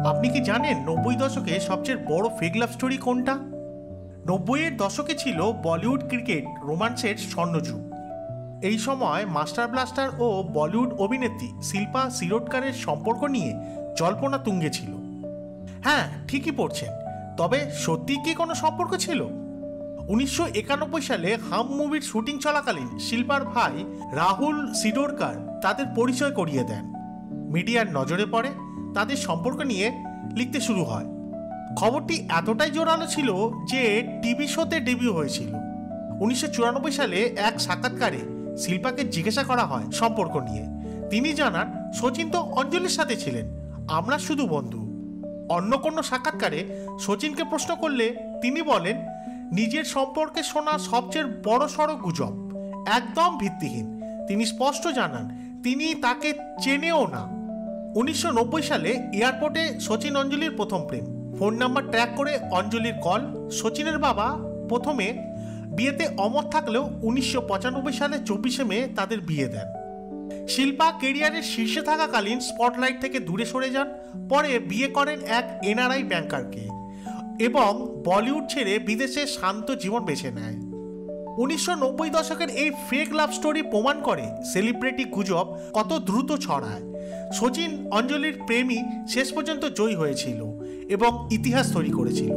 আপনি কি জানেন 90 দশকে সবচেয়ে বড় ফেক লাভ স্টোরি কোনটা? 90-এর দশকে ছিল বলিউড ক্রিকেট রোমান্সের স্বর্ণযুগ। এই সময় মাস্টার ব্লাস্টার ও বলিউড অভিনেত্রী শিল্পা শিরোডকরের সম্পর্ক নিয়ে জল্পনা তুঙ্গে ছিল। হ্যাঁ, ঠিকই পড়ছেন। তবে সত্যি কি কোনো সম্পর্ক ছিল? 1991 সালে হাম মুভির শুটিং চলাকালীন শিল্পার ভাই রাহুল শিরোডকর তাদের পরিচয় করিয়ে দেন। মিডিয়ার নজরে পড়ে, তাদের সম্পর্ক নিয়ে লিখতে শুরু হয়। খবরটি এতটাই জোরালো ছিল যে টিভি শোতে ডেবিউ হয়েছিল। 1994 সালে এক সাক্ষাৎকারে শিল্পাকে জিজ্ঞাসা করা হয় সম্পর্ক নিয়ে। তিনি জানান, সচিন তো অঞ্জলির সাথে ছিলেন, আমরা শুধু বন্ধু। অন্য কোনো সাক্ষাৎকারে সচিনকে প্রশ্ন করলে তিনি বলেন, নিজের সম্পর্কে শোনা সবচেয়ে বড় সড় গুজব, একদম ভিত্তিহীন। তিনি স্পষ্ট জানান তিনি তাকে চেনেও না। 1990 সালে এয়ারপোর্টে সচিন অঞ্জলির প্রথম প্রেম। ফোন নাম্বার ট্র্যাক করে অঞ্জলির কল। সচিনের বাবা প্রথমে বিয়েতে অমত থাকলেও 1995 সালে 24শে মে তাদের বিয়ে দেন। শিল্পা কেরিয়ারের শীর্ষে থাকাকালীন স্পটলাইট থেকে দূরে সরে যান। পরে বিয়ে করেন এক এনআরআই ব্যাংকারকে এবং বলিউড ছেড়ে বিদেশে শান্ত জীবন বেছে নেয়। 1990 দশকের এই ফেক লাভ স্টোরি প্রমাণ করে সেলিব্রিটি গুজব কত দ্রুত ছড়ায়। সচিন অঞ্জলির প্রেমই শেষ পর্যন্ত জয়ী হয়েছিল এবং ইতিহাস তৈরি করেছিল।